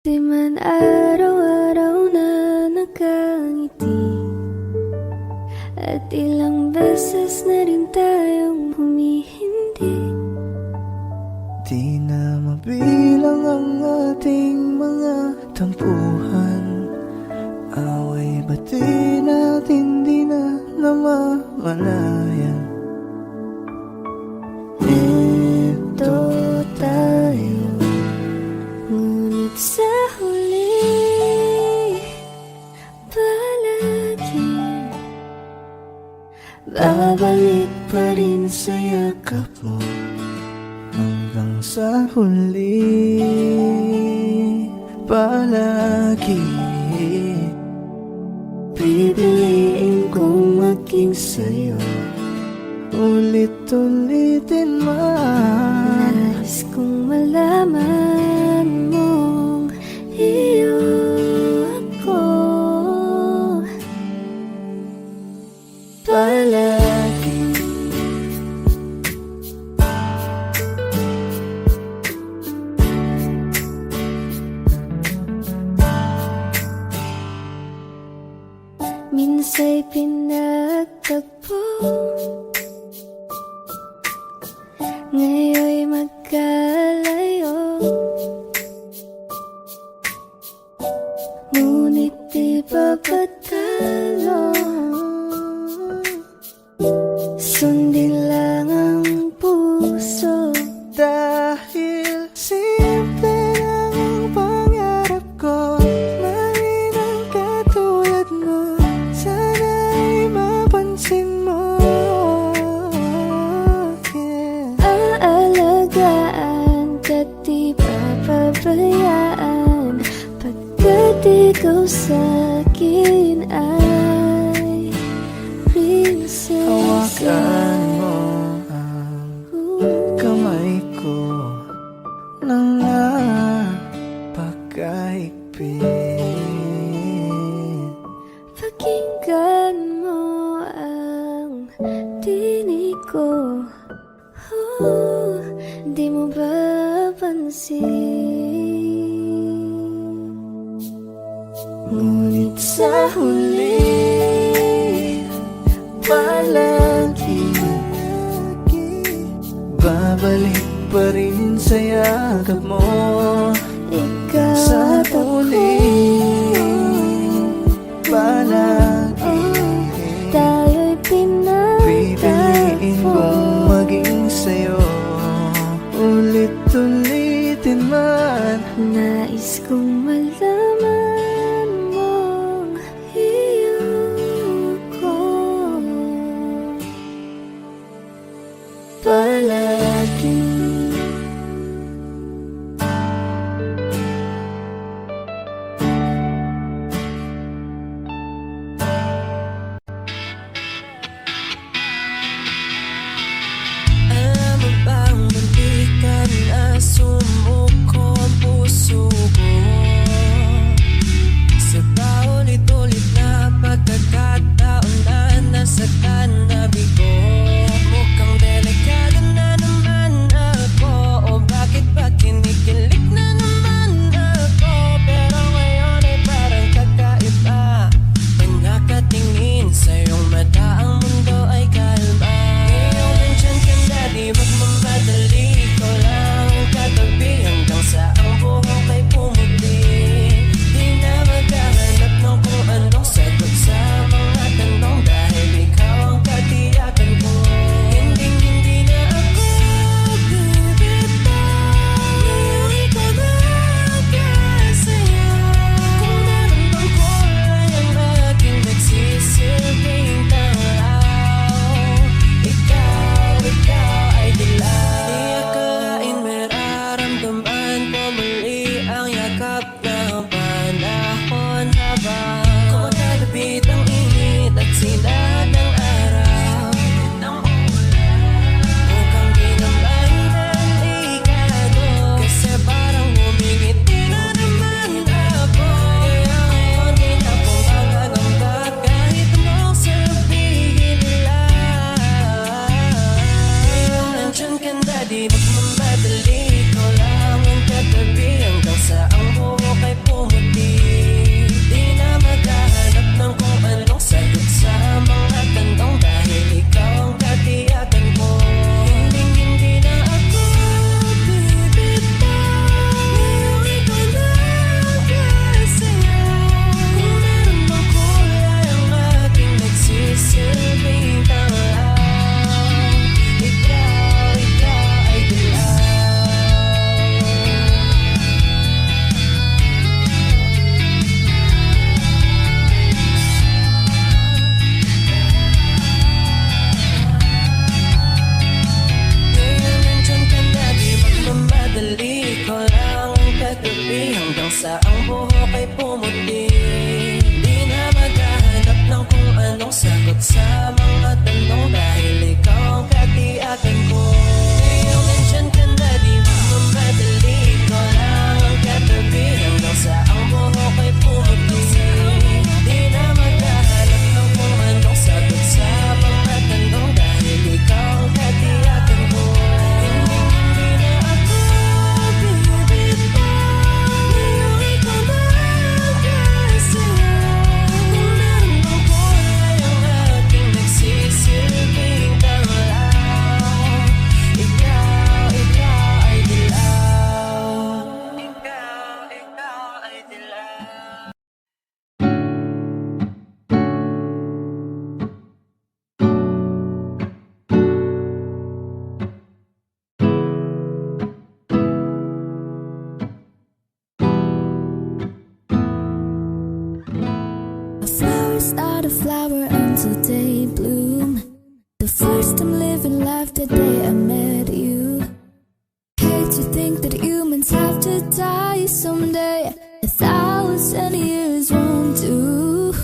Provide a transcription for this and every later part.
Di man araw-araw na nakangiti, at ilang beses na rin tayong humihindi. Di na mabilang ang ating mga tampuhan, away bati natin di na namamalayan. Ito tayo, ngunit sa huli palagi babalik pa rin sa yakap mo. Hanggang sa huli palagi pipiliin kong maging sa'yo. Ulit-ulitin man, Nais kong malaman mong iyo ako palagi. Minsa'y pinagtagpo, ngayon'y magkalayo, ngunit di pa patalo. Sundin lang ang puso, dahil simple lang ang pangarap ko. Marin ang katulad mo, sana'y mapansin mo. aalagaan ka't di papabayaan, pagkat ikaw sa'kin ay prinsesa. Hawakan mo ang kamay ko nang napakahigpit. Pakinggan mo ang tinig ko, di mo ba pansin? Ngunit sa huli palagi babalik pa rin sa yakap mo. ikaw Sa at ako. palagi Tayo'y pipiliin pinagtagpo, kong maging sa'yo. Ulit-ulitin man, nais kong malaman mong iyo ko palagi. Alam mo bang muntikan na sumuko ang puso ko? hanggang sa ang buhok ay pumuti. Di na maghahanap ng kung anong sagot sa mga tanong, dahil ikaw ang katiyakan ko. Ngayong nandyan ka na, di mo mamadali, ikaw lang ang katabi hanggang sa ang buhok ay pumuti. Di na maghahanap ng kung anong sagot sa mga tanong, dahil ikaw ang katiyakan ko. Hindi na ako bibitaw, ngayong ikaw na ang kasaya. Kung meron mang kulay ang aking nagsisilbing tanglaw, ikaw ay dilaw. Ikaw ay dilaw. A flower's not a flower until they bloom. The first time living life the day I met you. Hate to think that humans have to die someday. 1,000 years won't do.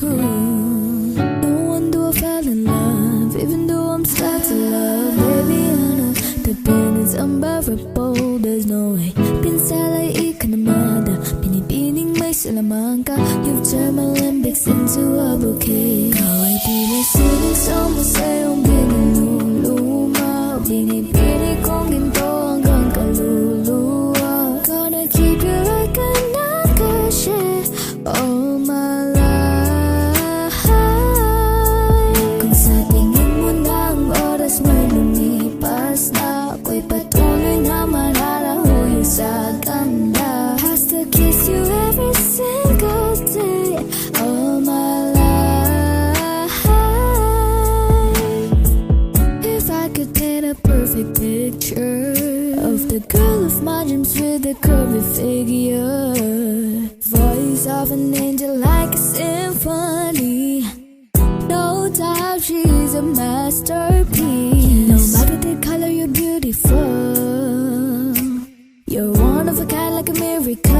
No wonder I fell in love, even though I'm stuck to love. Baby, I know the pain is unbearable. There's no way pinsalay ikanamada. Binibining may salaman ka. You've turned my limbics into a bouquet. Ikaw ay tila sining sa museyong binululuma. Binibini kong ginto hanggang kaluluwa. Gonna keep you like a nakashi all my life. Kung sa tingin mo na ang oras may lumipas na, ako'y patuloy na malalahuyo sa ganda. Has to kiss you every single day all my life. If I could paint a perfect picture of the girl of my dreams with a curvy figure, voice of an angel like a symphony, no doubt she's a masterpiece. No matter the color, you're beautiful. You're one of a kind like a miracle.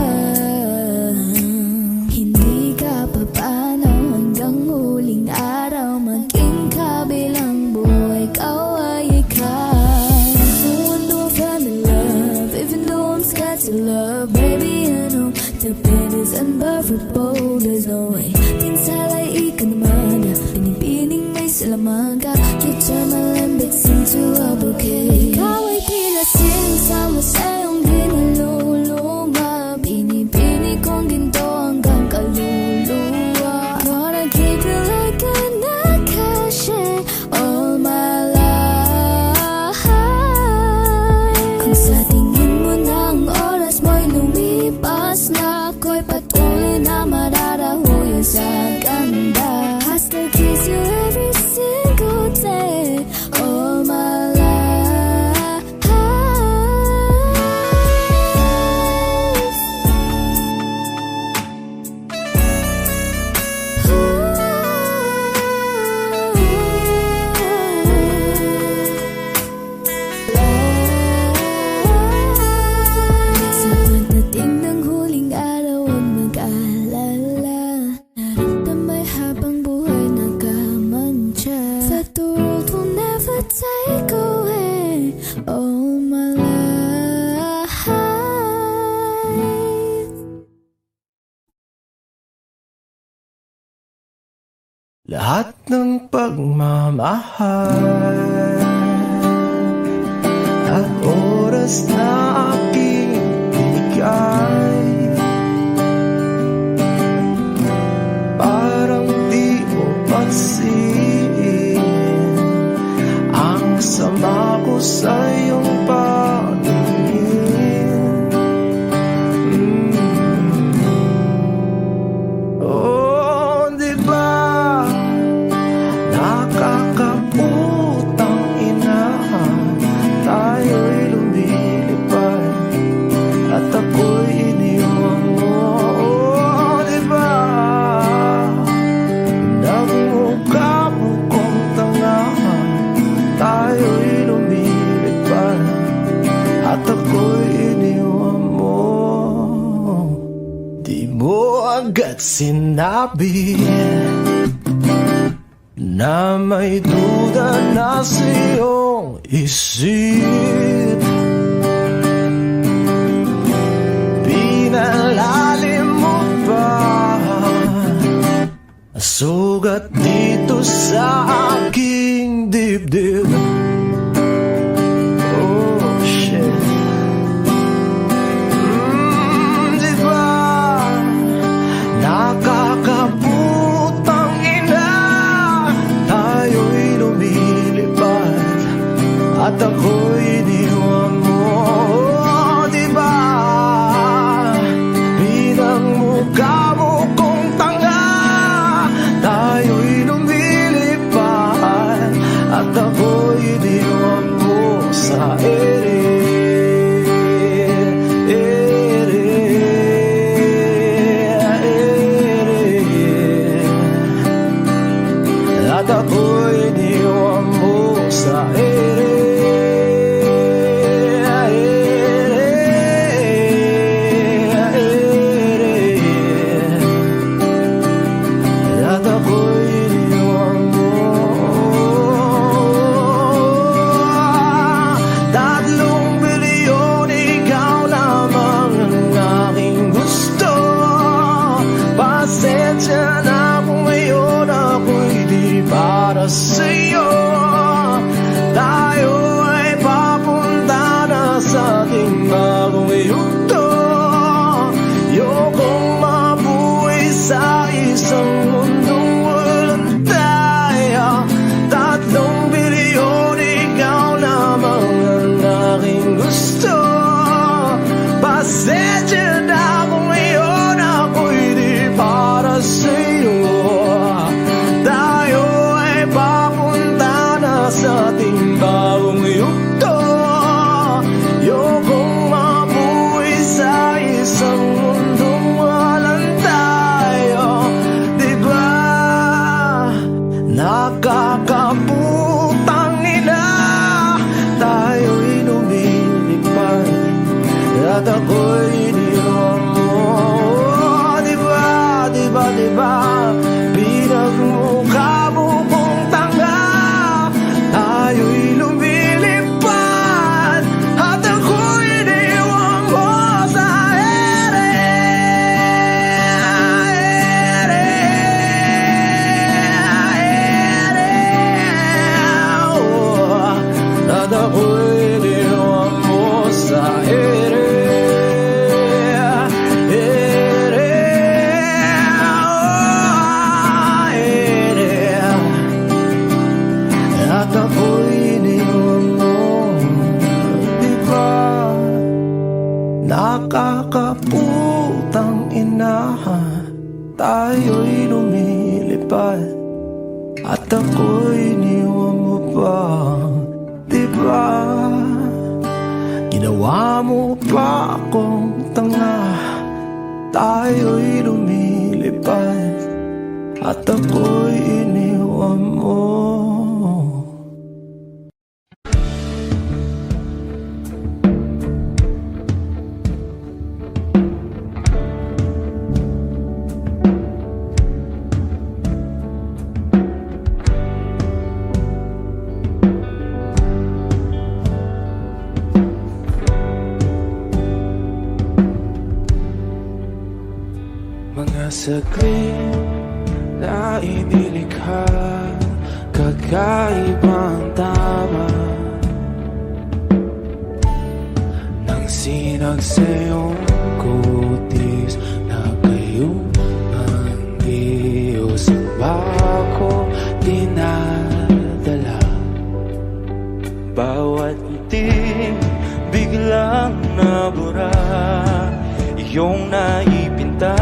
Hindi ka papano hanggang huling araw, maging kabilang buhay, ikaw ay ikaw. No wonder I fell in love, even though I'm scared to love. Baby, I know the pain is unbearable. There's no way pinsalay ikanamada. Binibining may salaman ka. You turn my limbics into a bouquet. Ikaw ay tila sining sa museyong binululuma. Binibini kong ginto hanggang kaluluwa. Gonna keep you like a nakashi all my life. Kung sa tingin mo na ang oras mo'y lumipas na, ako'y patuloy na mararahuyo sa ganda. Has to kiss you every single day all my life. Sa pagdating ng huling araw, huwag mag-alala. Naramdamay habang buhay nakamantya. That the world will never take away all my life. Lahat ng pagmamahal at oras na aking binigay, parang di mo pansin ang sama ko sa iyong paningin. Oh, di ba nakakaputang ina, tayo'y lumilipad mo agad sinabi na may duda na sa iyong isip. Pinalalim mo pa sugat dito sa aking dibdib. Oh shit. Diba nakakaputang ina, tayo'y lumilipad at ako'y iniwan mo. Oh, diba bilang mukha mo kong tanga, tayo'y lumilipad at ako'y iniwan mo sa ere. At ako'y iniwan mo sa ere. At ako'y iniwan mo. 3 bilyon, ikaw lamang ang aking gusto. Pasensya na kung ngayon ako'y di para sa'yo. Tayo ay papunta na sa ating bagong yugto. Ayokong mabuhay sa isang mundong walang tayo. 3 bilyon, ikaw lamang ang aking gusto. Pasensya na kung ngayon ako'y di para sa'yo. Tayo ay papunta na sa ating bagong yugto. Ayokong mabuhay sa isang mundong walang tayo. Diba nakakaputang ina, tayo'y lumilipad at ako'y iniwan mo. Diba, diba, diba pinagmukha mo kong tanga, tayo'y lumilipad at ako'y iniwan mo sa ere. At ako'y iniwan mo sa ere. At ako'y iniwan mo. Diba nakakaputang ina, tayo'y lumilipad at ako'y iniwan mo pa. Diba ginawa mo pa akong tanga, tayo'y lumilipad at ako'y iniwan mo. Mga saglit na inilikha, kakaibang tama nang sinag sa iyong kutis na kayong ang Diyos ang bako dinadala. Bawat itim biglang nabura, iyong naipinta.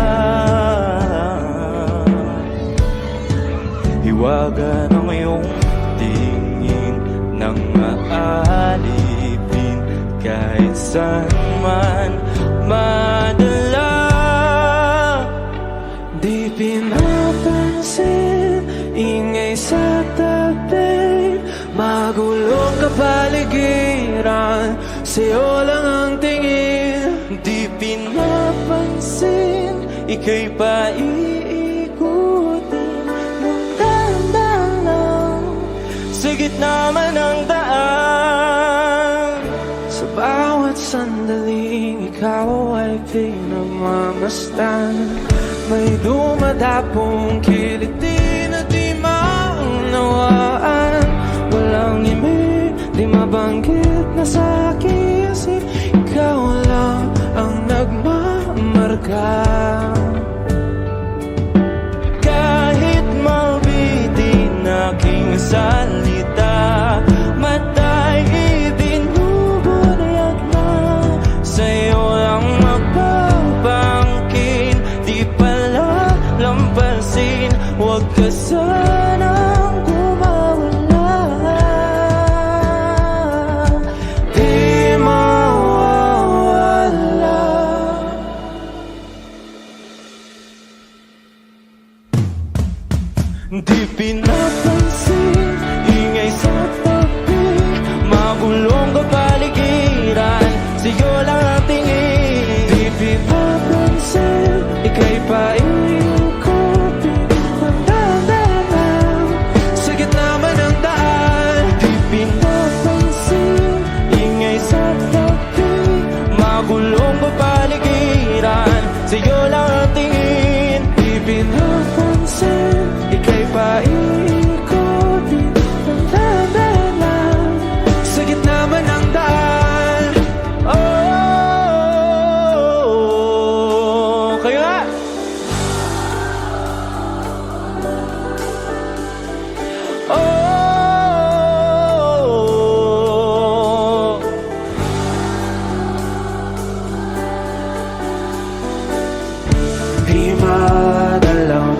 Hiwaga ng iyong tingin nang maalipin kahit saan man madala. Di pinapansin, ingay sa tabi, magulong kapaligiran, sa'yo lang ang tingin. Di pinapansin, ika'y paikutin ng dahan-dahan lang sa gitna man ng daan. Sa bawat sandaling ikaw ay pinagmamasdan, may dumadapong kiliti na di maunawaan. Walang imig, di mabanggit na sa aking isip, ikaw lang ang nagmamarka. Kahit mabitin aking salita, matay ibinubunayag na sa'yo lang magbabangkin. Di pala lampasin, huwag ka sanang kumawala. Di mawawala. Di pinapansin, ingay sa tabi, magulong kapaligiran, sa'yo lang ang tingin. Di pinapansin, ika'y paikutin ng dahan-dahan sa gitna man ng daan. Di pinapansin, ingay sa tabi, magulong kapaligiran, sa'yo lang ang tingin. Di pinapansin, ika'y paikutin ng dahan-dahan sa gitna man ng daan. Oh, kaya oh, Di madalaw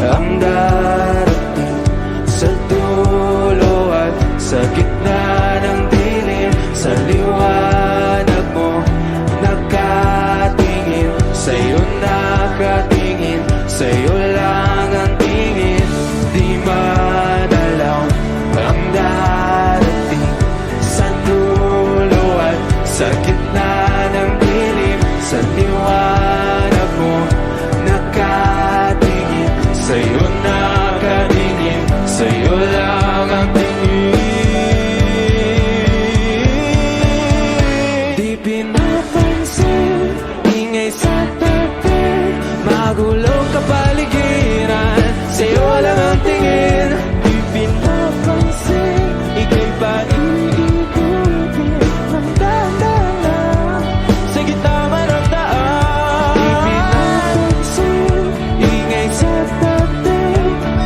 ang darating sa dulo at sa gitna ng dilim. Sa liwanag mo nakatingin, sa'yo nakatingin, sa'yo lang ang tingin. Di madalaw ang darating sa dulo at sa gitna ng dilim. Sa liwanag mo nakatingin, sa'yo nakatingin, sa'yo lang ang tingin. Di pinapansin, ingay sa tabi, magulong kapaligiran, sa'yo lang ang tingin. di pinapansin, ika'y paikutin ng dahan-dahan sa gitna man ng daan. Di pinapansin, ingay sa tabi,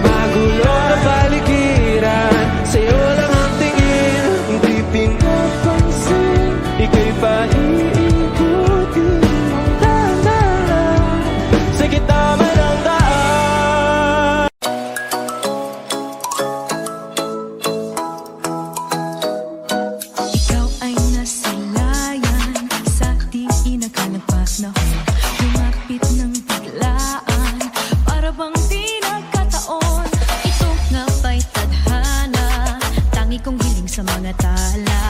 magulong kapaligiran, sa'yo lang ang tingin. Di pinapansin, ika'y paikutin ng dahan-dahan sa gitna man ng daan. Ikaw ay nasilayan sa di inakalapat na lumapit ng biglaan, para bang di nagkataon. Ito nga ba'y tadhana, tangi kong hiling sa mga tala,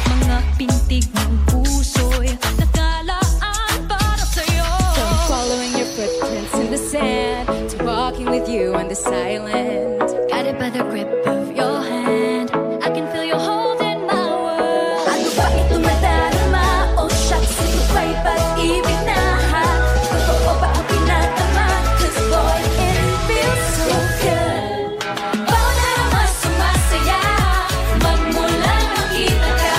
mga pintig ng puso'y nakalaan para sa'yo. From following your footprints in the sand to walking with you on the silent, Guided by the grip of your hand, I can feel your hold in my world. ano ba ito nadarama? Oh shucks, ito ba'y pag-ibig na ha? Totoo ba ang pinatama? 'Cause boy, it feels so good. Bawat arama sumasaya, magmulang makita ka.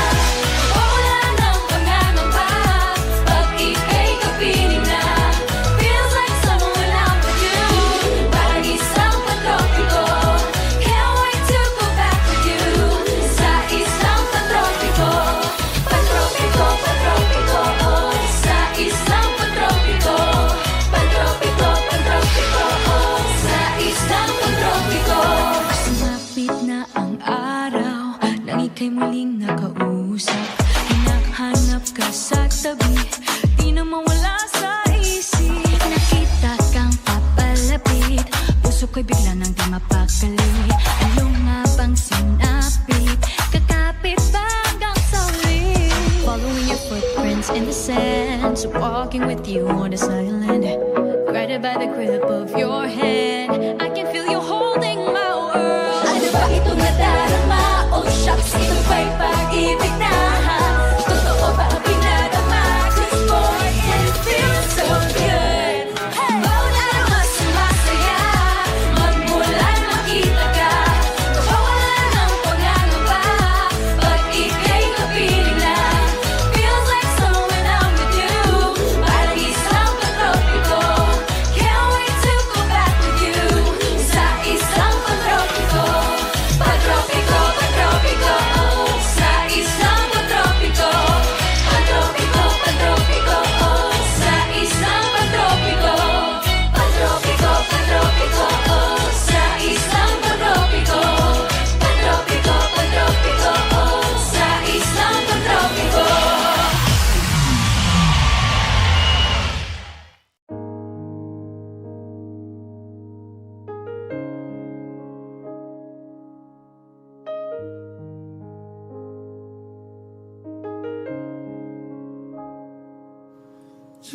Wala nang pangangamba, pag ika'y kapiling na. Feels like someone out with you, parang isang patropiko. Can't wait to go back with you, sa isang patropiko. Patropiko, patropiko, oh, sa isang patropiko. Patropiko, patropiko, oh, sa isang patropiko. Sumapit na ang araw, nang ika'y muling nakausap. Hinahanap ka sa tabi, di na mawala sa isip. Nakita kang papalapit, puso ko'y bigla nang di mapakali. Ano nga bang sinapit, kakapit ba hanggang sa huli? Following your footprints in the sand, so walking with you on the silent, guided captivated by the grip of your hand. I can feel you holding my world. Ano ba itong nadarama? Oh shucks, ito ba'y pag-ibig na? Totoo ba ang pinadama? 'Cause boy, it feels so good. Bawat araw mas sumasaya, magmulan makita ka. Mawala ng pangangamba, pag ika'y kapiling na. Feels like summer when I'm with you, parang isang pantropiko. Can't wait to go back with you, sa isang pantropiko. Pantropiko, pantropiko, sa isang pantropiko. Pantropiko, pantropiko, sa isang pantropiko. Pantropiko, pantropiko, sa isang pantropiko. Pantropiko, pantropiko, sa isang pantropiko.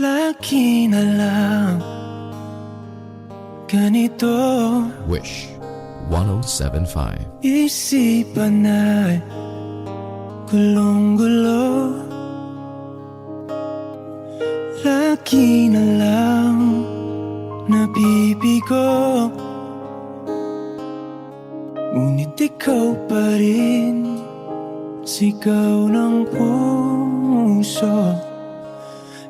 Lagi na lang ganito, Wish 1075. isipan ay gulong-gulo. Lagi na lang nabibigo, ngunit ikaw pa rin, sigaw ng puso.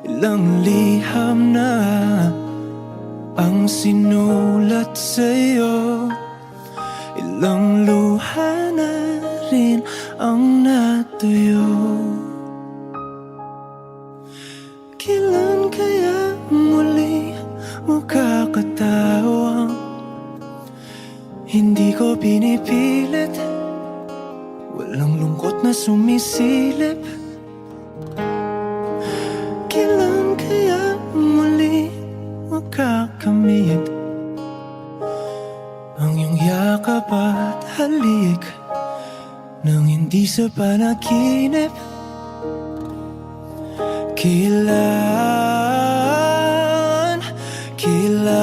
Ilang liham na ang sinulat sa'yo, ilang luha na rin ang natuyo. Kailan kaya muli makakatawang hindi ko pinipilit, walang lungkot na sumisilip. Kailan kaya muli makakamit ang iyong yakap at halik nang hindi sa panaginip? Kailan, kailan,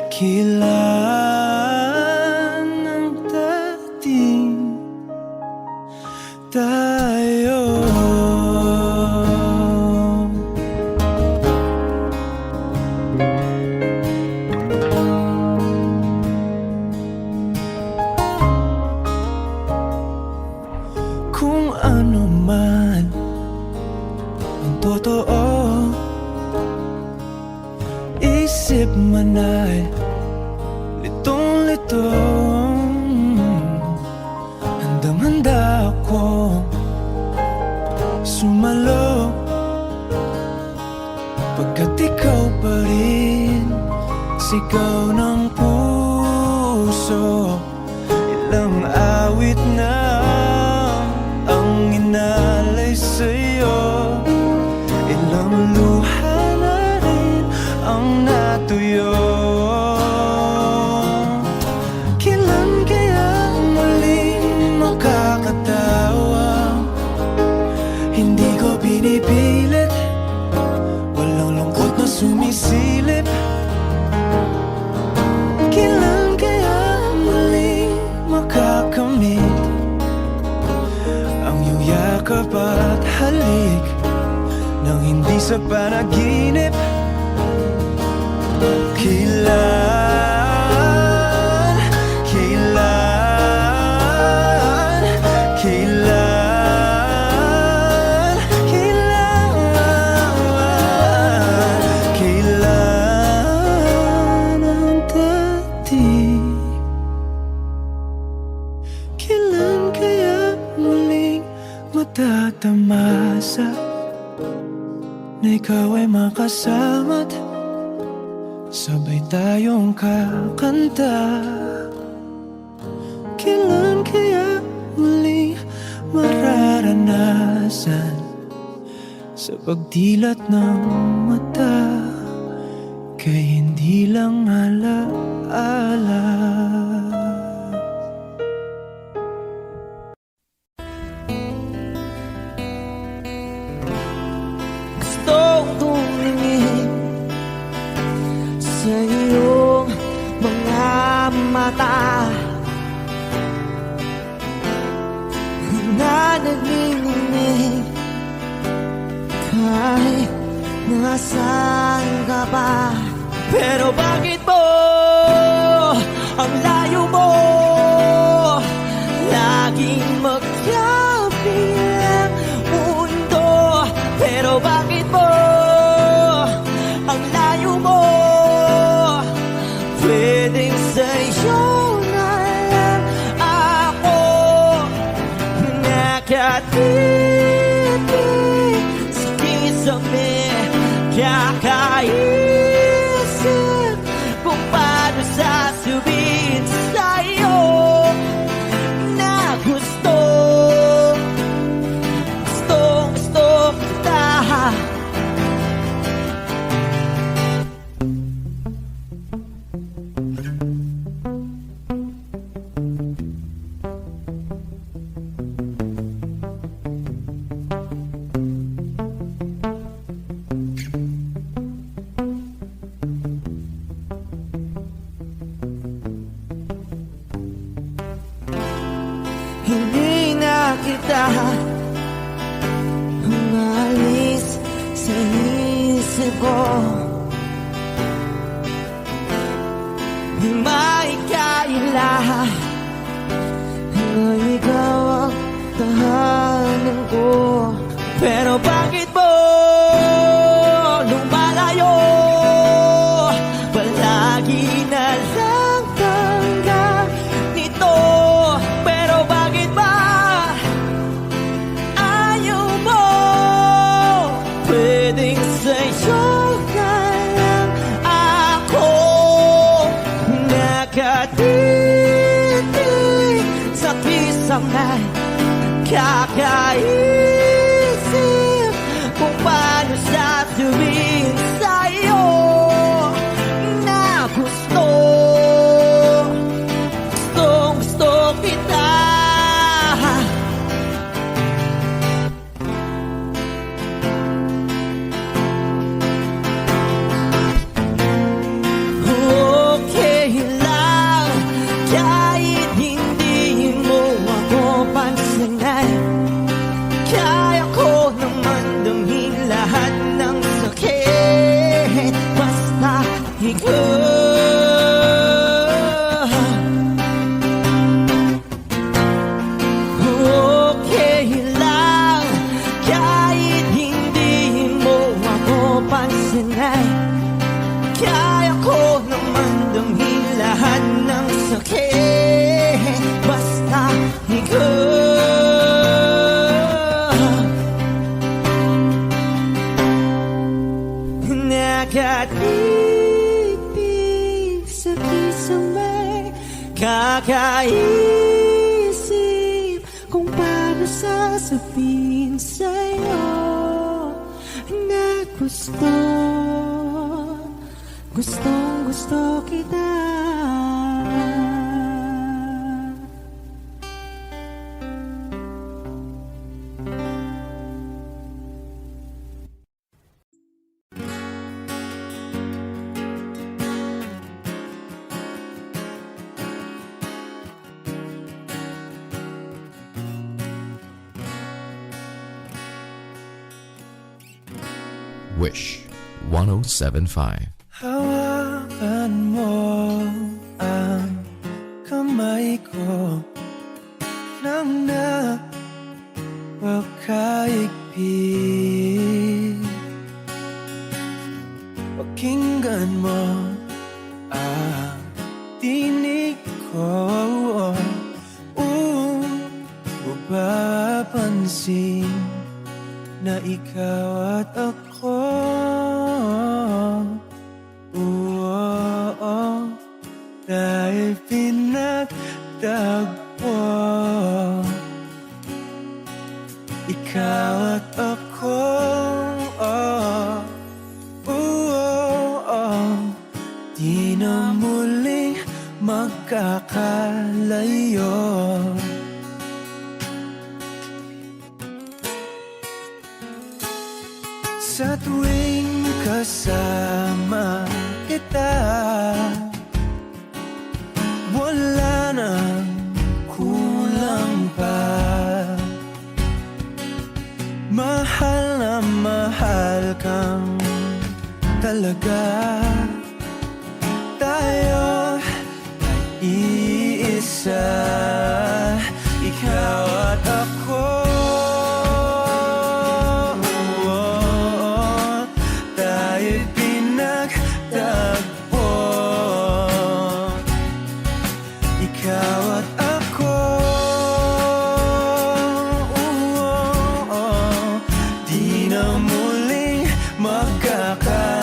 kailan ang dating tayo? Kung ano man ang totoo, isip man ay litong-lito. Handang-handa akong sumalo, pagkat ikaw pa rin, sigaw ng puso. Ilang awit na ang inalay sa'yo, ilang luha na rin ang natuyo. Kailan kaya muling makakatawa? Hindi ko pinipilit, walang lungkot na sumisilip. Kailan kaya muling makakamit ang iyong yakap at halik nang hindi sa panaginip? Kailan, kailan, kailan, kailan, kailan ang dating? Kailan kaya muling matatamasa na ikaw ay makasama't sabay tayong kakanta? Kailan kaya muling mararanasan sa pagdilat ng mata kay hindi lang alaala? Gusto kong tumingin saan ka ba? Pero bakit mo ang layo mo laging magkabilang mundo? Pero bakit mo ang layo mo pwedeng sa'yo na lang ako nakatitig sa kisame kakaisip kung paano sasabihin sa'yo na gustong kita. Hindi na kita umalis sa isip ko. Di maikaila na ikaw ang tahanan ko. Pero bakit mo lumalayo? Palagi na lang tanggap nito. Pero bakit ba ayaw mo? Pwedeng sa'yo na lang ako nakatitig sa pisangay kakaisip kung paano sasabihin sa'yo na gustong kita. Okay lang kahit hindi mo ako pansinin. Kaya ko naman damhin lahat ng sakit basta ikaw. Okay lang kahit hindi mo ako pansinin. Kaya ko naman damhin lahat ng sakit basta ikaw. Nakatitig sa kisame kakaisip kung paano sasabihin sa'yo na gustong kita. Wish 1075. Hawakan mo ang kamay ko nang napakaigpit. Pakinggan mo ang tinig ko. Mapapansin na ikaw at ako dahil pinagtagpo. Ikaw at ako di na muling magkakalayo. Sa tuwing kasama kita, wala nang kulang pa. Mahal na mahal kang mahalaga. Tayo ay iisa, ikaw at ako. Tayo'y pinagtagpo, ikaw at ako. Di na muling magkakalayo.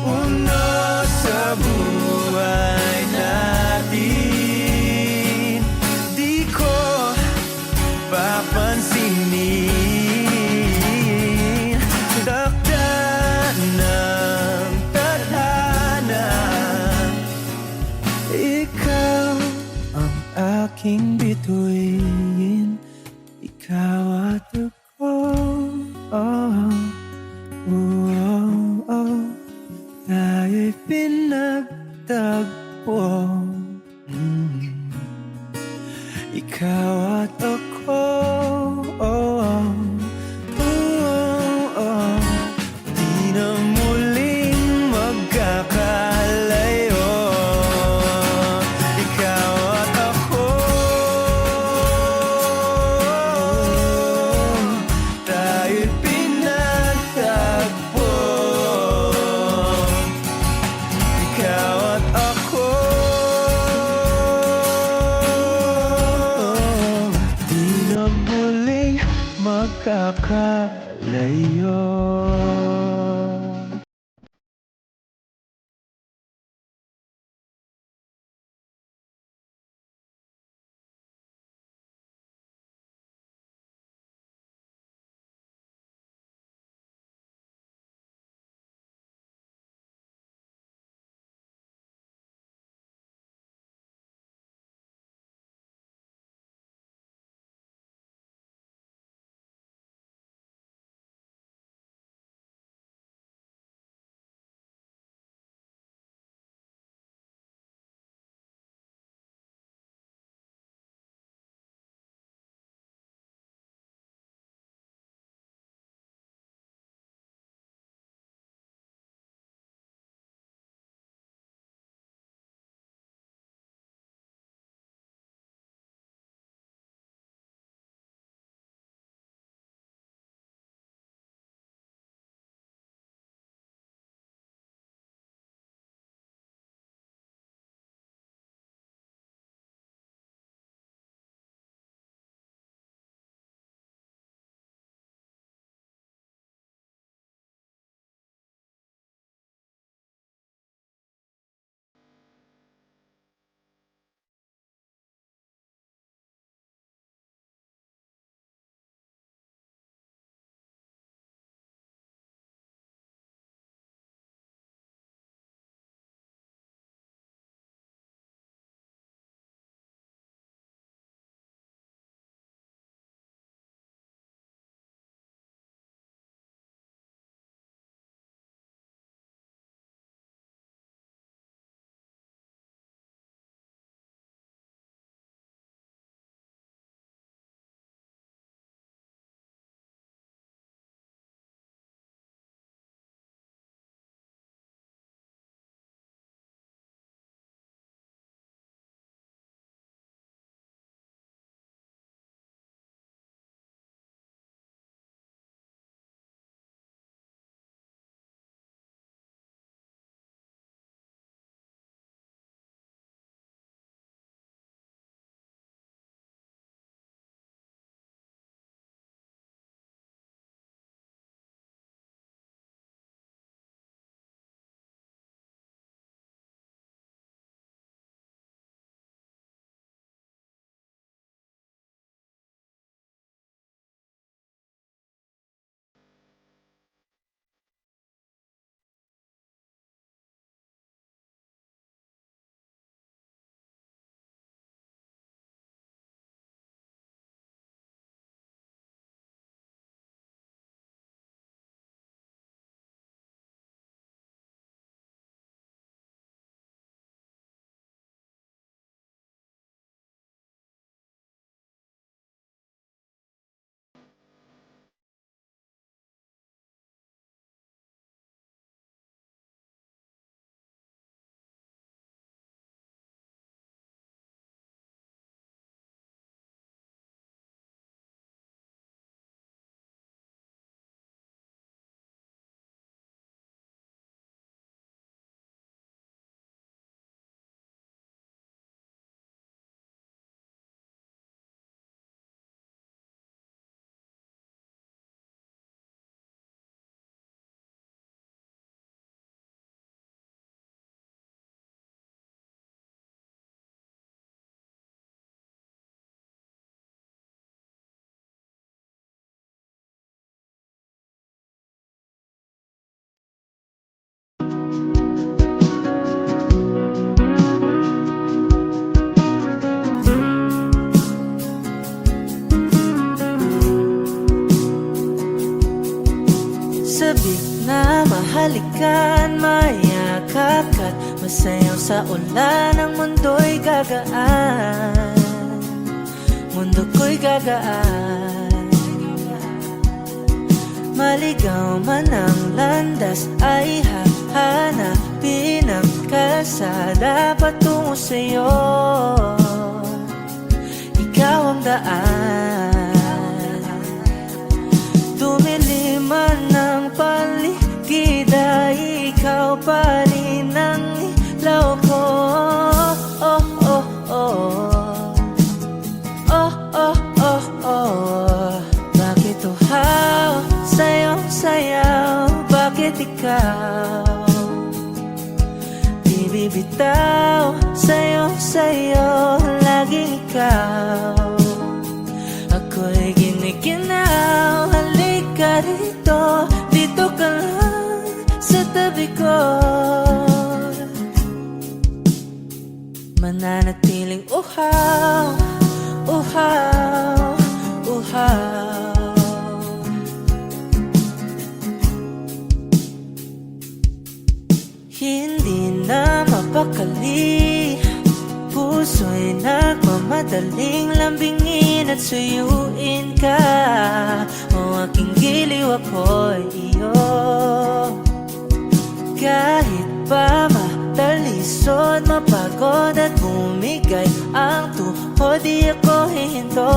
Uno sa buhay natin, di ko papansinin. Takda ng tadhana, ikaw ang aking bituin, ikaw at ako. Tayo'y pinagtagpo, ikaw at ako. Di na muling magkakalayo, ikaw at ako. Tayo'y pinagtagpo, ikaw at ako. Di na muling magkakalayo. sabik na mahalikan, mayakap ka't masayaw sa ulan. Ang mundo'y gagaan, mundo ko'y gagaan. Maligaw man ang landas ay hahanapin ang kalsada patungo sa'yo. Ikaw ang daan, dumilim man ang paligid ay ikaw pa rin ang ilaw ko. Oh, oh, oh. Oh, oh, oh, oh. Bakit uhaw sa'yong sayaw? Bakit ikaw di bibitaw? Sa'yong sayo, laging ikaw. Ako'y ginikinaw, halika rito, dito ka lang sa tabi ko. Mananatiling uhaw, uhaw, uhaw. Hindi na mapakali, puso'y nagmamadaling lambingin at suyuin ka. O aking giliw, ako'y iyo. Kahit pa matalisod, mapagod at bumigay ang tuhod, di ako hihinto.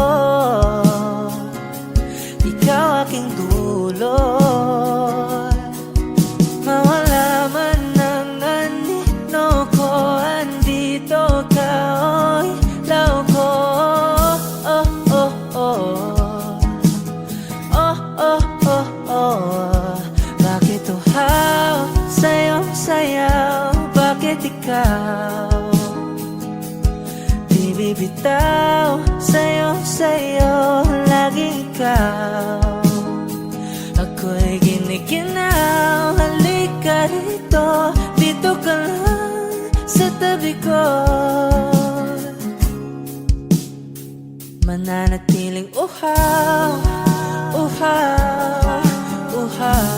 Ikaw aking dulot, mawala man ang anino ko, andito ka, oh, ilaw ko. Oh, oh, oh. Oh, oh, oh, oh. Bakit uhaw sa'yong sayaw? Bakit ikaw di bibitaw? Sa'yong sayo, laging ikaw. Ako'y ginikinaw, halika rito, dito ka lang sa tabi ko. Mananatiling uhaw, uhaw, uhaw.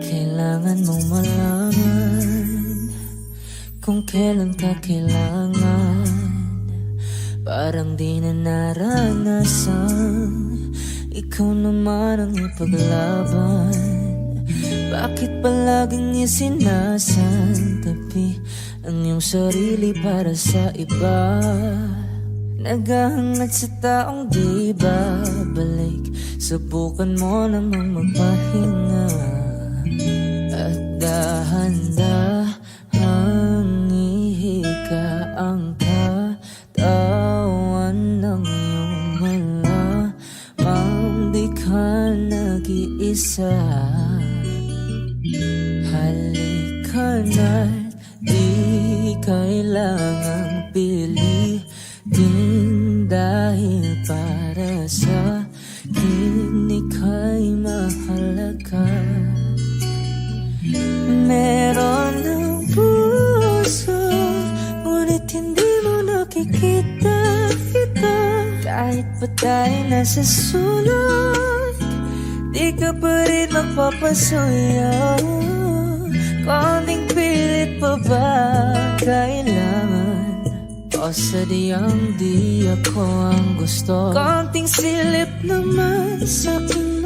Kailangan mong malaman kung kailan ka kailangan. Parang di na naranasan, ikaw naman ang ipaglaban. Bakit palaging isinasantabi ang iyong sarili para sa iba? Naghahangat sa taong di babalik, subukan mo namang magpahinga. At dahan-dahang ihika ang katawan ng iyong malamang di ka nag-iisa. Halika na't di kailangang pilitin, dahil para sa akin ika'y mahalaga. Meron ng puso, ngunit hindi mo nakikita ito. Kahit pa tayo nasa sulok, di ka pa rin magpapasuyo. Konting pilit pa ba kailangan? O sadyang di ako ang gusto? Konting silip naman sa akin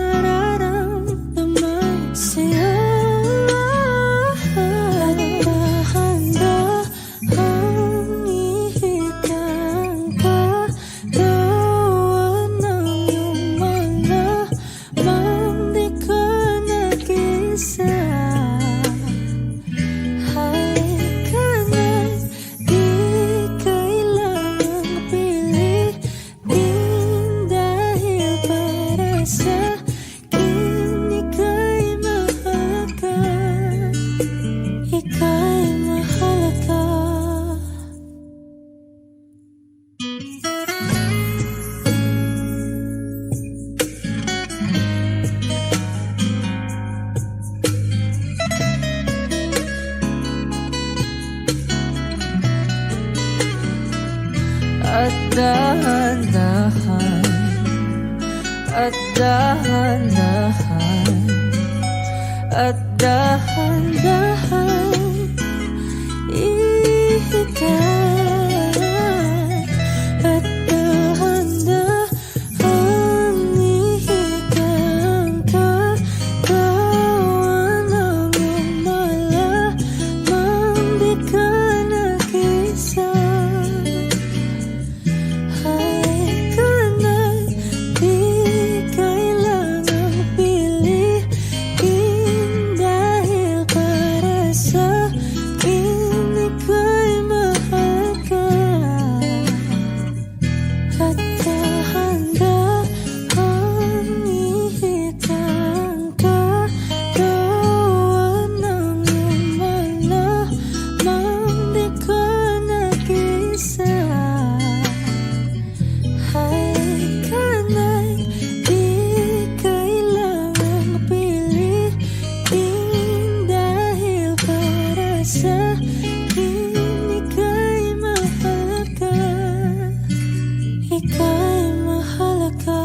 dahan-dahan at dahan-dahan at dahan-dahan ihigan at dahan-dahan ihigan ka gawa ng iyong malamang di ka nag-isa. Ay ka na di kailangang piliin dahil para sa akin ika'y mahal ka. At dahan-dahan ihigan ka gawa ng iyong malamang di ka nag-isa. Ay ka na'y di kailangang piliin dahil para sa akin ika'y mahalaga. Ika'y mahalaga.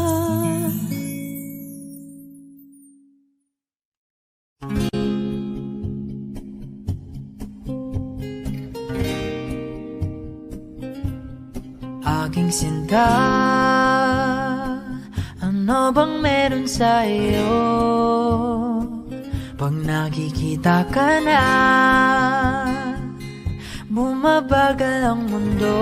Aking sinta, ano bang meron sa iyo? Pag nakikita ka na, bumabagal ang mundo.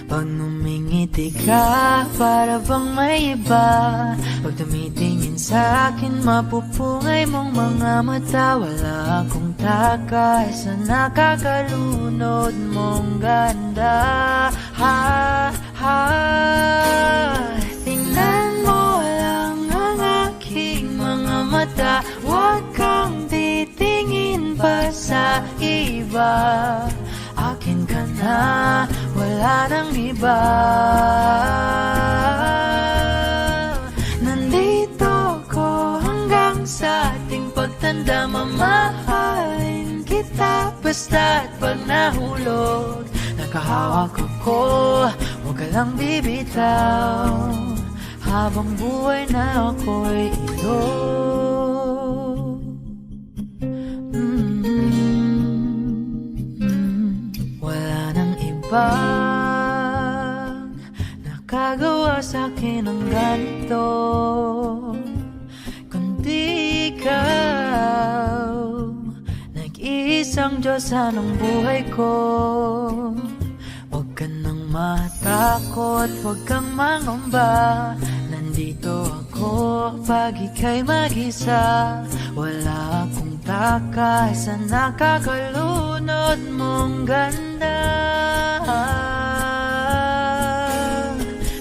Pag ngumingiti ka, para bang may iba. Pag tumitingin sa akin, mapupungay mong mga mata. Wala akong takay sa nakakalunod mong ganda. Ha, ha, tingnan mo lang ang aking mga mata. Huwag kang titingin pa sa iba. Akin ka na, wala nang iba. Nandito ko hanggang sa ating pagtanda. Mamahalin kita basta't pag nahulog. Nakahawak ako, huwag ka lang bibitaw. Habang buhay na ako'y iyo. Wala nang ibang nakagawa sa'kin ng ganito, kundi ikaw. Nag-iisang Diyos ng buhay ko. Huwag ka nang matakot, huwag kang mangamba. Nandito ako pag ika'y mag-isa. Wala akong takay sa nakakalunod mong ganda.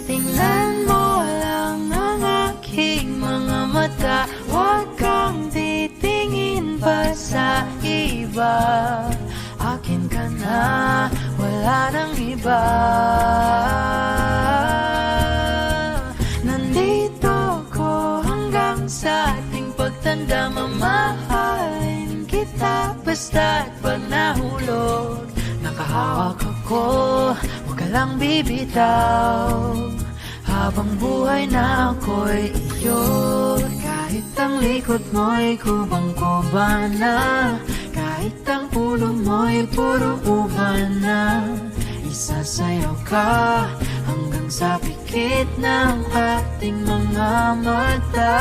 Tingnan mo lang ang aking mga mata. Huwag kang titingin pa sa iba. Akin ka na, wala nang iba. Nandito ko hanggang sa ating pagtanda. Mamahalin kita basta't pag nahulog. Nakahawak ako, huwag ka lang bibitaw. Habang buhay na ako'y iyo. Kahit ang likod mo'y kubang-kuba na, kahit ang ulo mo'y puro uban na, isasayaw ka hanggang sa pikit ng ating mga mata.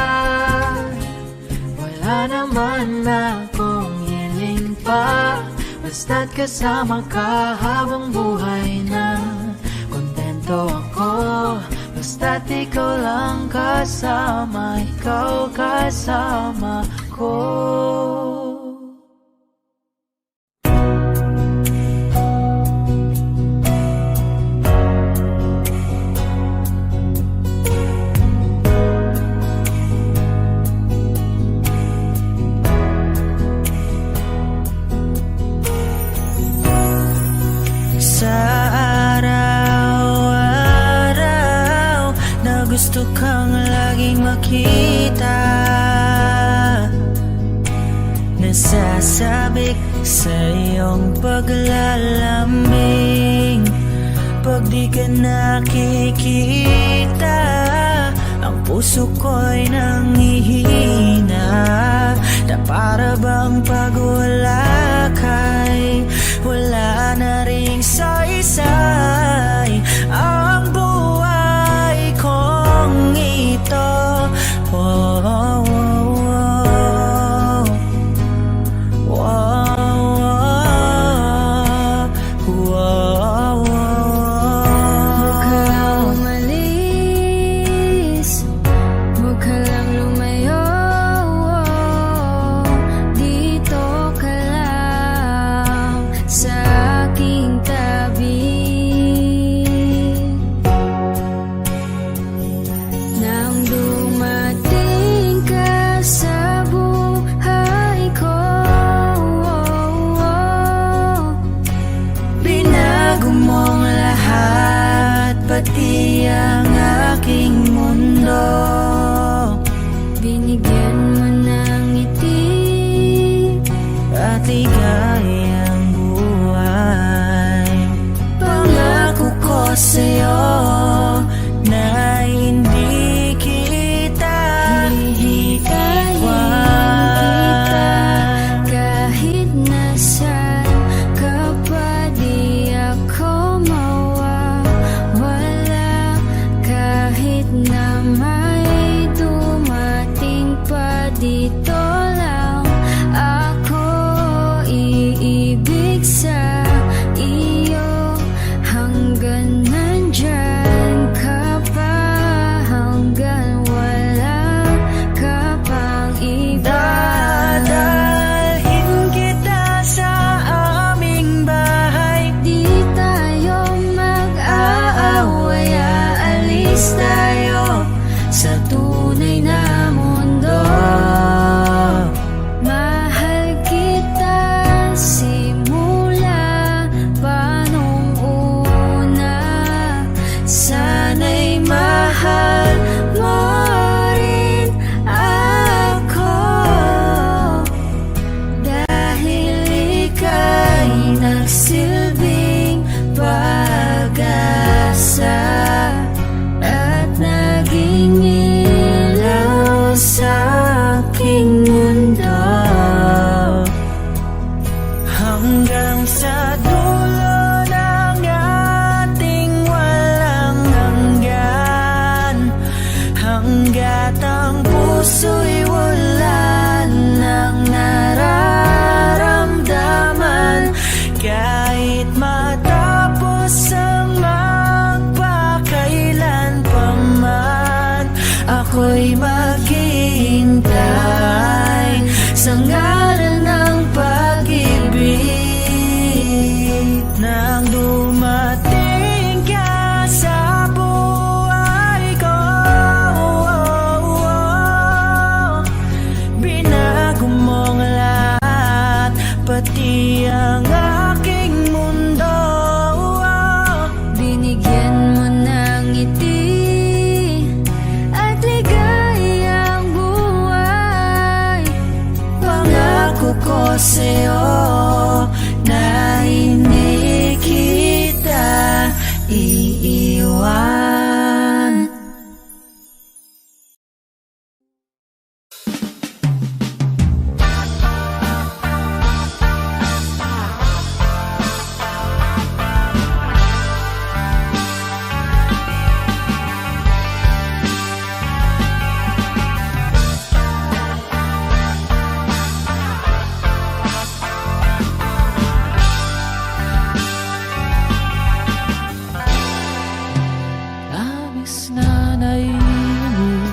Wala naman akong hiling pa, basta't kasama ka habang buhay na. Kontento ako, basta't ikaw lang kasama, ikaw kasama ko. Sa araw-araw na gusto kang laging makita, nasasabik sa iyong paglalambing. Kapag di ka nakikita, ang puso ko'y nanghihina, na para bang pag wala ka'y wala na ring saysay ang buhay kong ito. Oh, oh, oh, oh, oh, oh, Huwag ka lang umalis, huwag ka lang lumayo, dito ka lang sa aking tabi. Nang dumating ka sa buhay ko, binago mong lahat, pati ang aking mundo. Binigyan mo ng ngiti at ligayang buhay. Pangako ko sa'yo na hindi kita iiwan. Kahit nasaan ka pa, di ako mawawala. Kahit na may dumating pa, dito lang ako iibig sa iyo. Hanggang nandyan ka pa, hanggang wala ka pang iba. Dadalhin kita sa aming bahay, di tayo mag-aaway, aalis tayo sa tunay na mundo. Mahal kita simula pa nung una, sana'y mahal mo rin ako, dahil ika'y nagsilbing pag-asa at naging ilaw sa aking mundo. Hanggang sa dulo ng ating walang hanggan, hanggat ang puso'y wala nang nararamdaman. Kahit matapos ang magpakailan pa man, ako'y maghihintay sa ngalan ng pag-ibig. Nang dumating ka sa buhay ko, binago mong lahat, pati ang aking mundo. Binigyan mo ng ngiti at ligayang buhay. Pangako ko sa'yo na hindi kita iiwan. Labis na naiinip,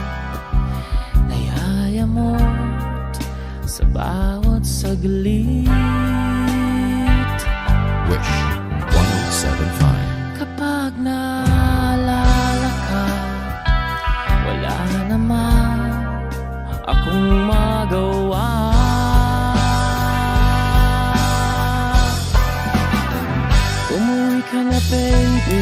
nayayamot sa bawat saglit. Wish 107.5. Kapag naalala ka, wala naman akong magawa. Umuwi ka na, baby,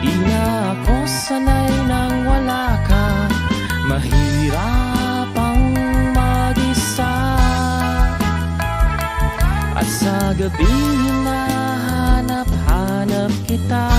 di na ako sanay nang wala ka. Mahirap ang mag-isa, at sa gabi hinahanap-hanap kita.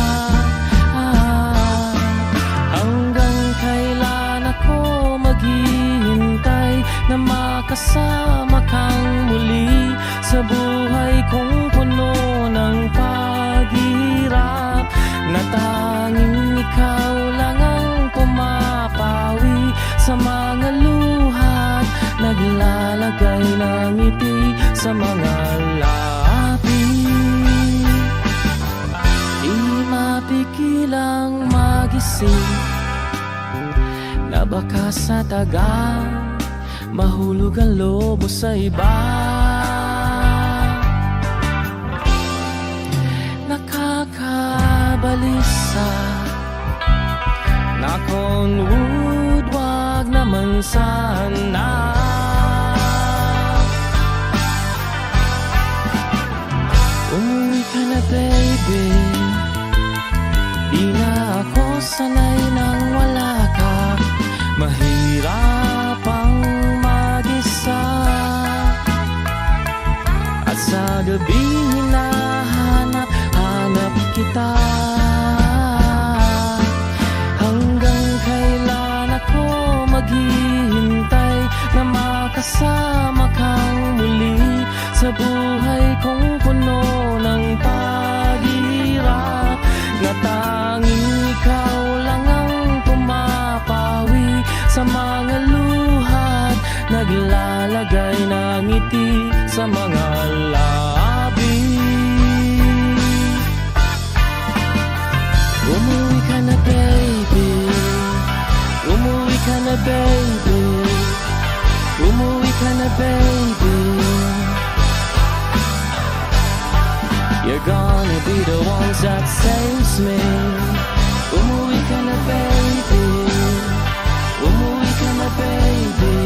Hanggang kailan ako maghihintay na makasama kang muli sa buhay kong puno ng paghihirap, na tanging ikaw lang ang pumapawi sa mga luhat, naglalagay ng ngiti sa mga labi. Di mapigilang magising na baka sa tagal mahulog ang lobo sa iba. Nakakabalisa na kung wood, wag naman sana. Umuwi ka na baby, di na ako sanay nang wala ka. Mahirap ang mag-isa, at sa gabi hinahanap kita. Hanggang kailan ako maghihintay na makasama kang muli sa buhay kong puno ng paghirap, na tanging ikaw lang ang pumapawi sa mga luhat, naglalagay ng ngiti sa mga labi. Umuwi ka na baby, umuwi ka na baby, umuwi ka na baby. You're gonna be the ones that saves me. Umuwi ka na baby, umuwi ka na baby.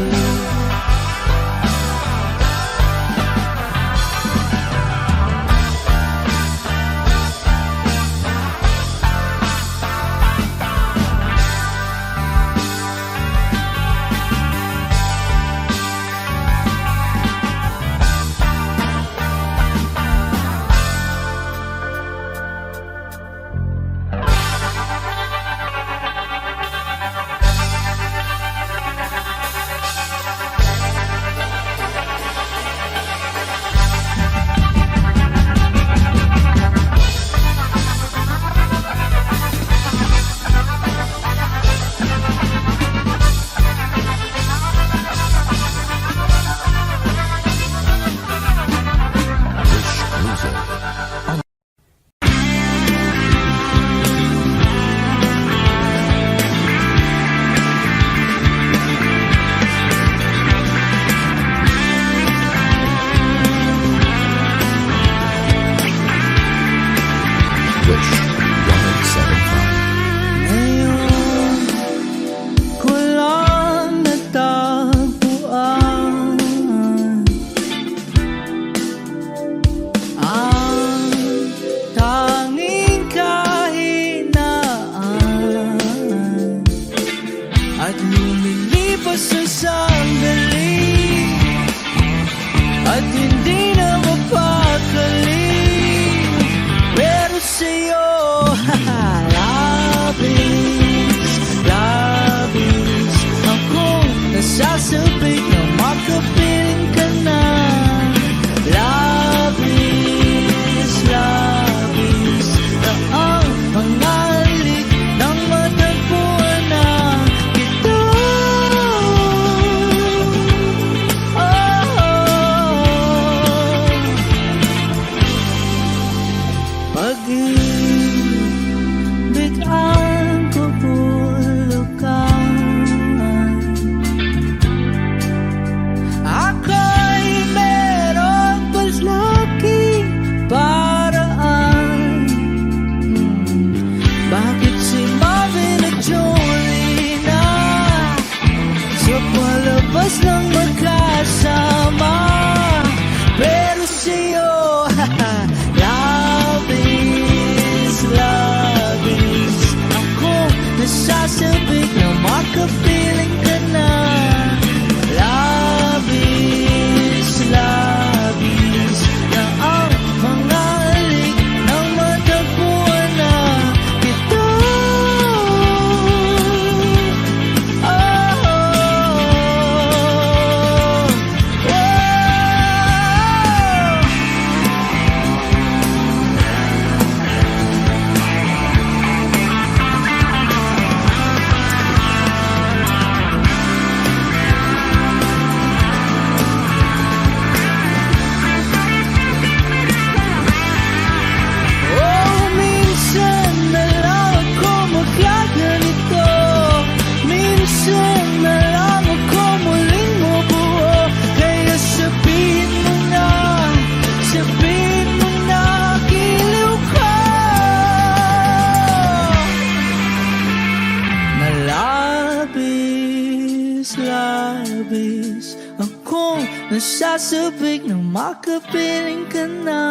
nasasabik na makapiling ka na.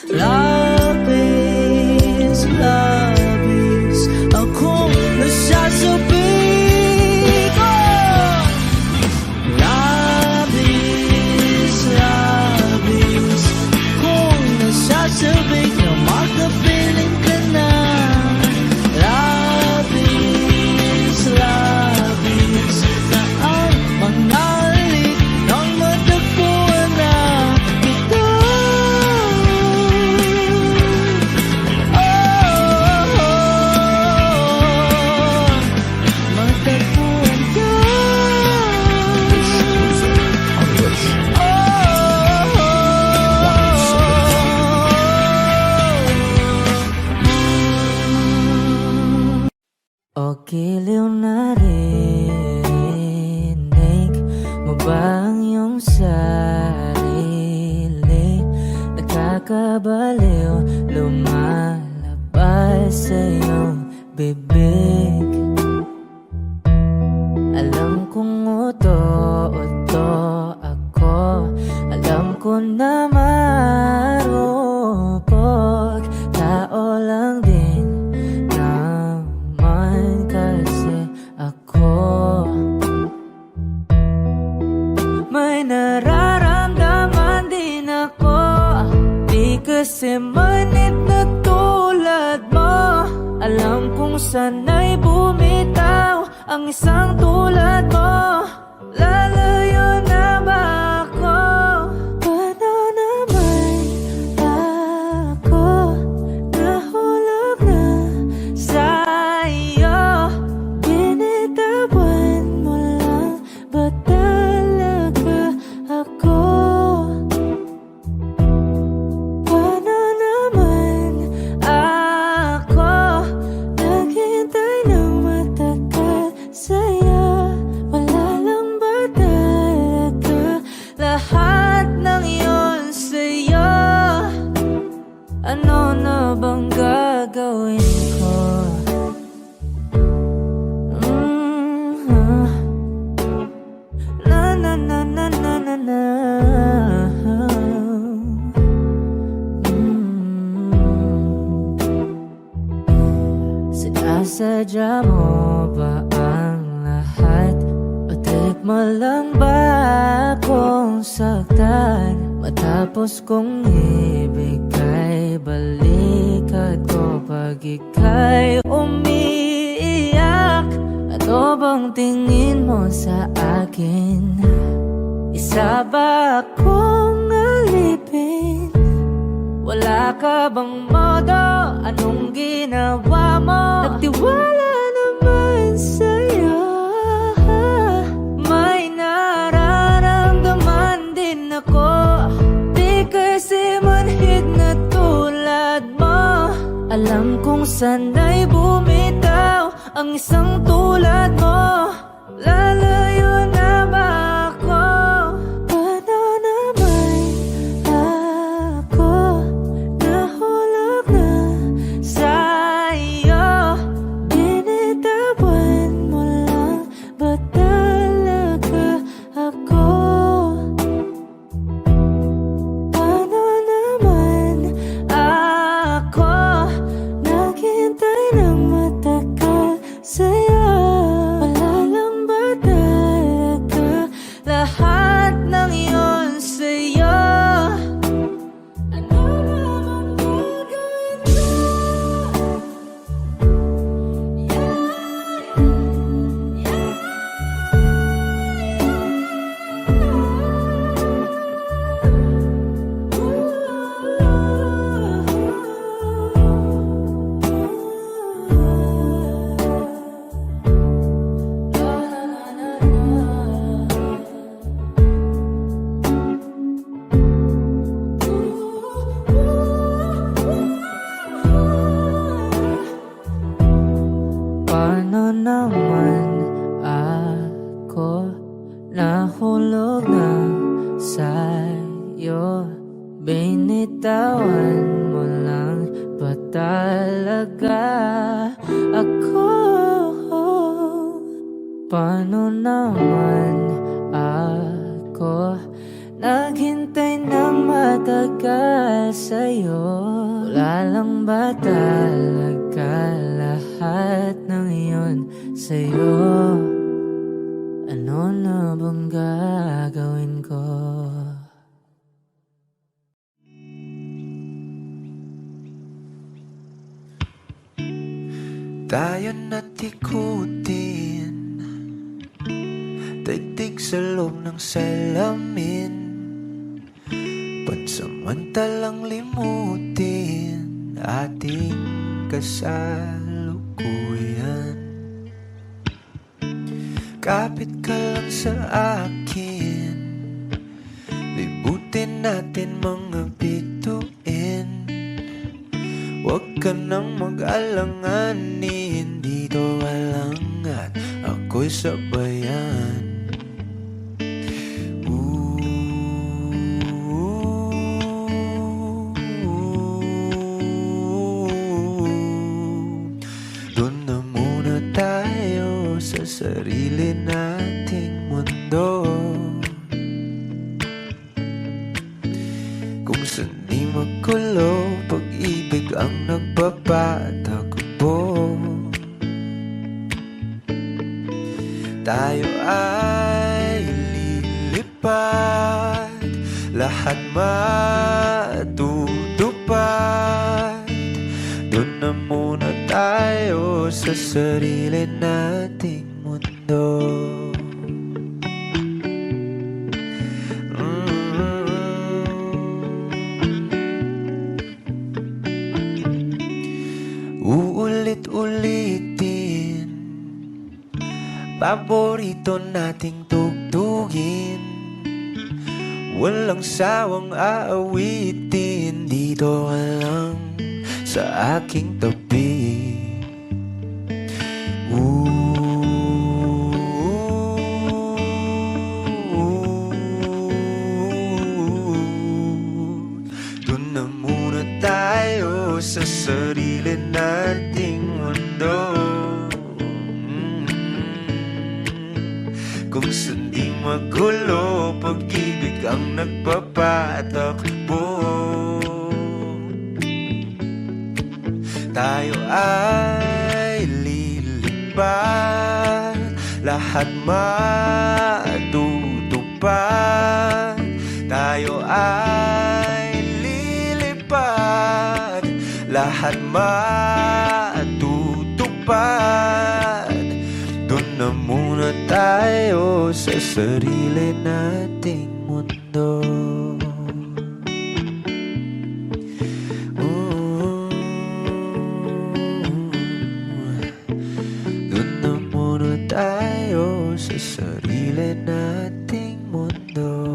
Labis, labis, akong nasasabik. Oh! Labis, labis, akong nasasabik na makapiling ka na. Labis, labis, na ang mga halik ng matagpuan na ito. Oh, matagpuan ka. O giliw na rinig mo ba ang iyong sarili? Nakakabaliw, lumalabas sa iyong bibig. Alam kong uto-uto ako, alam ko na marupok, tao lang din naman kasi ako. May nararamdaman din ako, di kasi manit na tulad mo. Alam kong sana'y bumitaw ang isang tulad mo. Lalayo na ba ako? Paano naman ako nahulog na sa'yo? Binitawan mo lang ba talaga ako? Paano naman ako naghintay ng matagal sa'yo? Wala lang ba talaga lahat ng iyon sa'yo? Ano na bang gagawin ko? Na na na na na na na. Sinasadya mo ba ang lahat? O trip mo lang ba akong saktan? Matapos kong ibigay balikat ko pag ika'y umiiyak. Ano bang tingin mo sa akin? Isa ba akong alipin? Wala ka bang modo? Anong ginawa mo? Nagtiwala naman sa'yo. May nararamdaman din ako, di kasi manhid na tulad mo. Alam kong sana'y bumitaw ang isang tulad mo. Lalayo na ba ako? Paano naman ako nahulog na sa'yo? Binitawan mo lang ba talaga ako? Paano naman ako naghintay ng matagal sa'yo? Wala lang ba talaga lahat ng iyon sa'yo? Ano naman gagawin ko? Paano naman ako nahulog na sa'yo? Binitawan mo lang ba talaga ako? Paano naman ako Naghintay ng matagal sa'yo. Wala lang ba talaga lahat ng iyon sa'yo? Ano na bang gagawin ko? Tayo na't ikutin, daigdig sa loob ng salamin, pansamantalang limutin ating kasalukuyan. Kapit ka lang sa akin, libutin natin mga bituin. Huwag ka nang mag-alanganin, dito alangan, ako'y sabayan. Doon na muna tayo sa sarili nating mundo, kung saan di magulo, pag-ibig ang nagpapatakbo. Tayo ay lilipad, lahat matutupad. Doon na muna tayo sa sarili nating mundo. Uulit-ulitin, paborito nating tugtugin, walang sawang aawitin, dito ka lang sa aking tabi. Doon na muna tayo sa sarili nating mundo, kung saan di magulo, pag-ibig ang nagpapatakbo. Tayo ay lilipad, lahat matutupad. Tayo ay lilipad, lahat matutupad. Doon na muna tayo sa sarili nating mundo. Doon na muna tayo sa sarili nating mundo.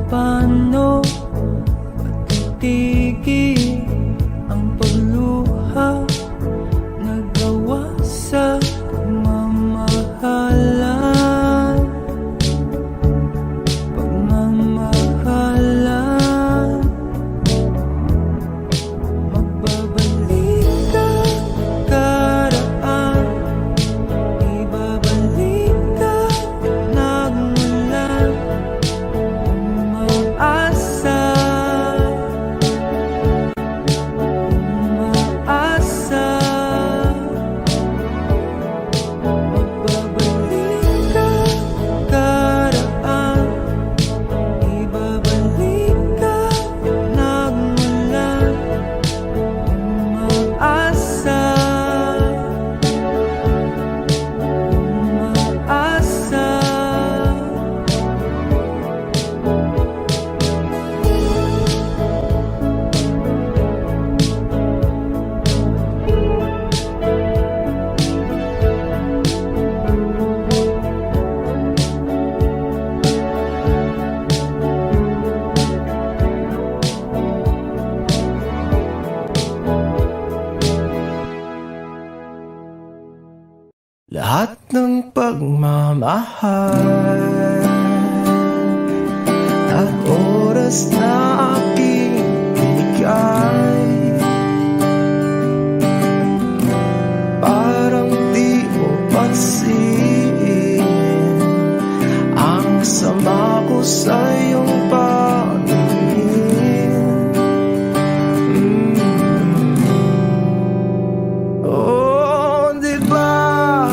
Paano matitigil ang pagluha? oras na aking binigay. Parang di mo pansin ang sama ko sa iyong paningin. Oh, di ba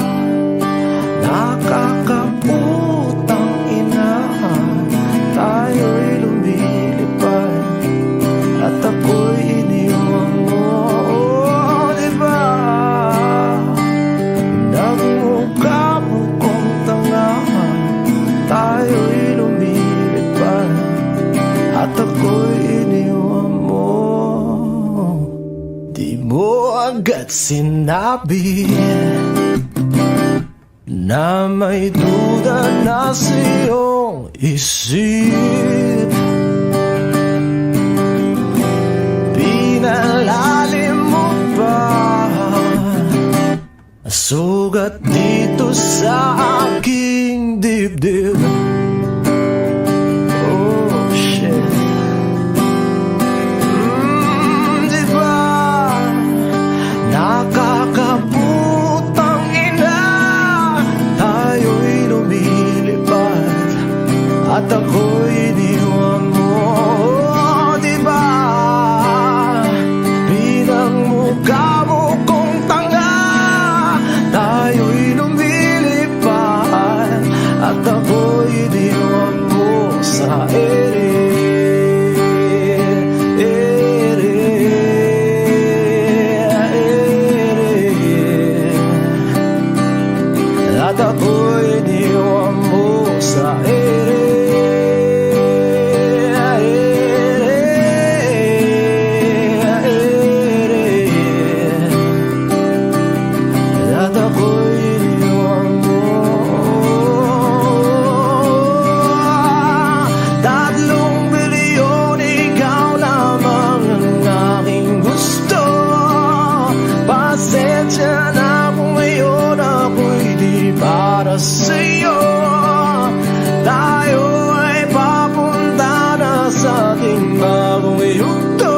nakakaputang ina, tayo'y lumilipad at ako'y iniwan mo. Oh, di ba nagmukha mo kong tanga, tayo'y lumilipad at ako'y iniwan mo. Di mo agad sinabi na may duda na sa iyong isip. Pinalalim mo pa sugat dito sa aking dibdib. Oh shit. Di ba nakakaputang ina, tayo'y lumilipad at ako'y iniwan mo. Oh, di ba pinagmukha mo kong tanga, tayo'y lumilipad at ako'y iniwan mo sa ere. At ako'y iniwan mo sa ere. At ako'y iniwan mo. 3 bilyon, ikaw lamang ang aking gusto. Pasensya na kung ngayon ako'y di para sa'yo. Tayo ay papunta na sa ating bagong yugto.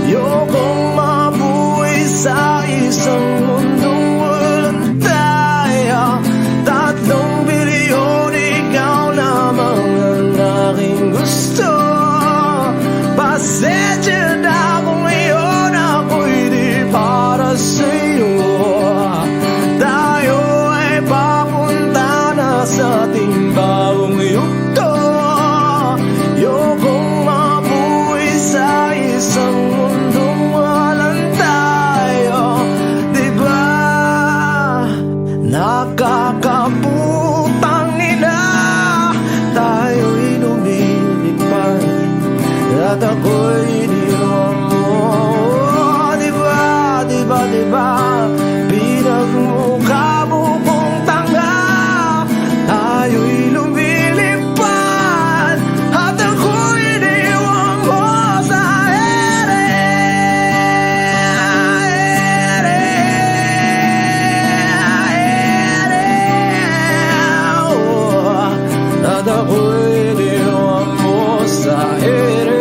Ayokong mabuhay sa isang mundong walang tayo. 3 bilyon, ikaw lamang ang aking gusto. Pasensya na kung ngayon ako'y di para sa'yo. Tayo ay papunta na sa ating bagong yugto. Ayokong mabuhay sa isang mundong walang tayo. Diba nakakaputang ina, tayo'y lumilipad at ako'y iniwan mo. Diba, diba, diba pinagmukha mo kong tanga, tayo'y lumilipad at ako'y iniwan mo sa ere. Oh, at ako'y iniwan mo sa ere.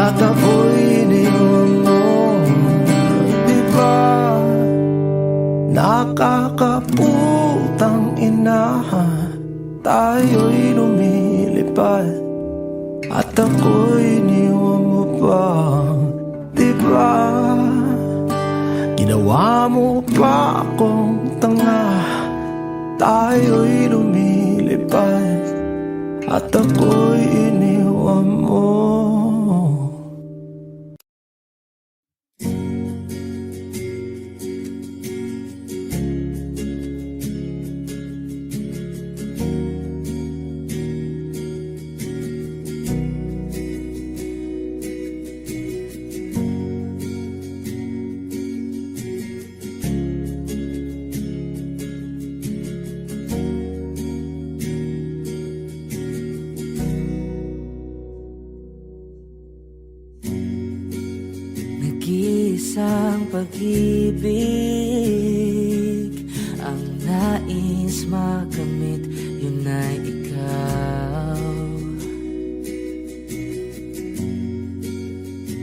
At ako'y iniwan mo. Diba nakakaputang ina, tayo'y lumilipad at ako'y iniwan mo pa. Diba ginawa mo pa akong tanga, tayo'y lumilipad at ako'y iniwan mo. Nag-iisang pag-ibig ang nais makamit, yun ay ikaw.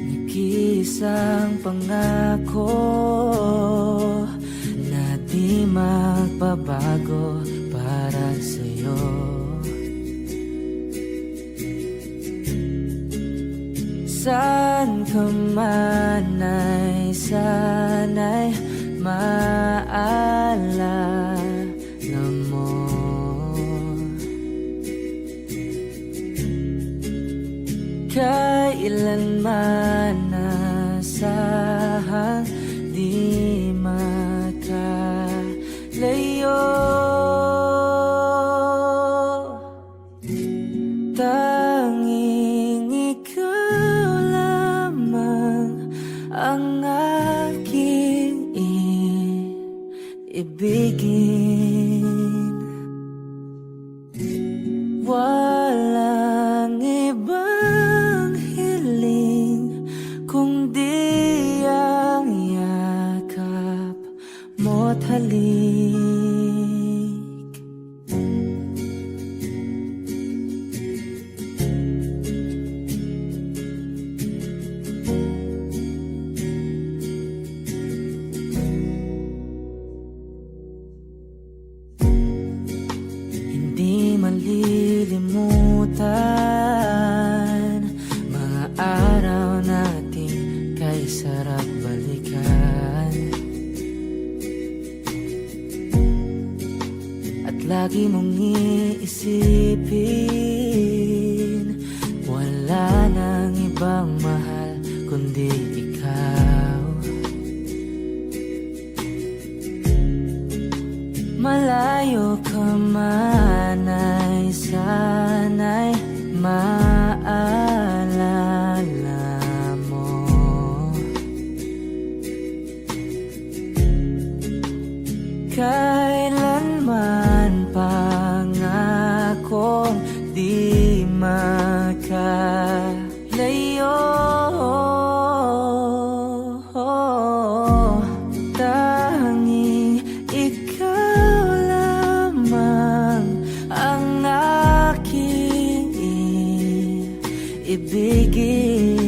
Nag-iisang pangako na di magbabago para sa'yo. Saan ka man ay sana'y maalala mo. Kailanman nasahang di makalayo. Tanging ikaw lamang ang aking ibigin. Walang ibang hiling kundi ang yakap mo't halik. Hindi malilimutan mga araw natin kay sarap balikan. At lagi mong iisipin, wala nang ibang mahal kundi ikaw. Malayo ka man ay sana'y maalala mo. Kailanman pangakong di makalayo. Tanging ikaw lamang ang aking ibigin.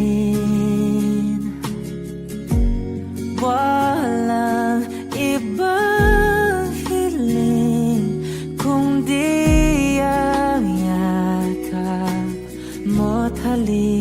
Walang ibang hiling kundi ang yakap mo't halik.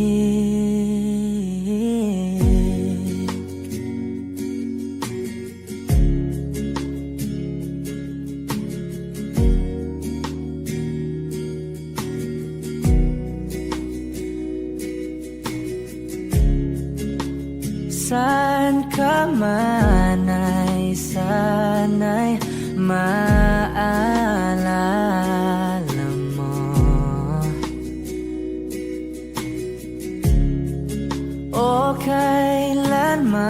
Saan ka man ay sana'y maalala mo. O kailanman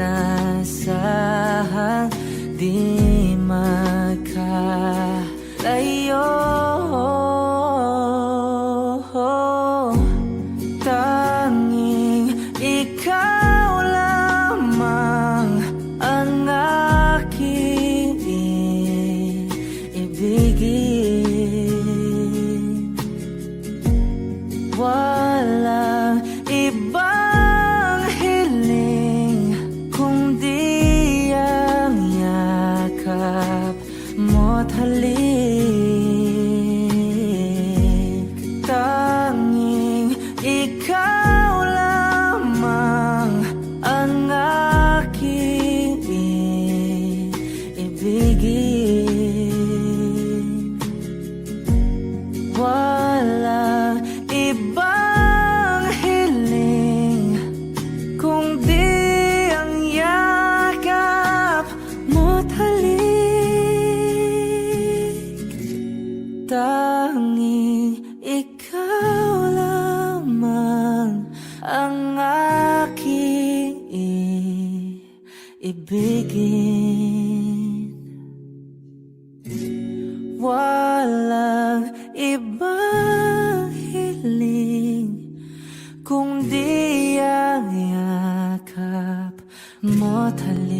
nasahang di makalayo. Tanging ikaw lamang ang aking ibigin. Walang ibang hiling kundi ang yakap mo't halik. Tanging ikaw lamang ang aking ibigin. Walang ibang hiling kundi ang yakap mo't halik. Tanging ikaw lamang ang aking ibigin. Walang ibang hiling kundi ang yakap mo't halika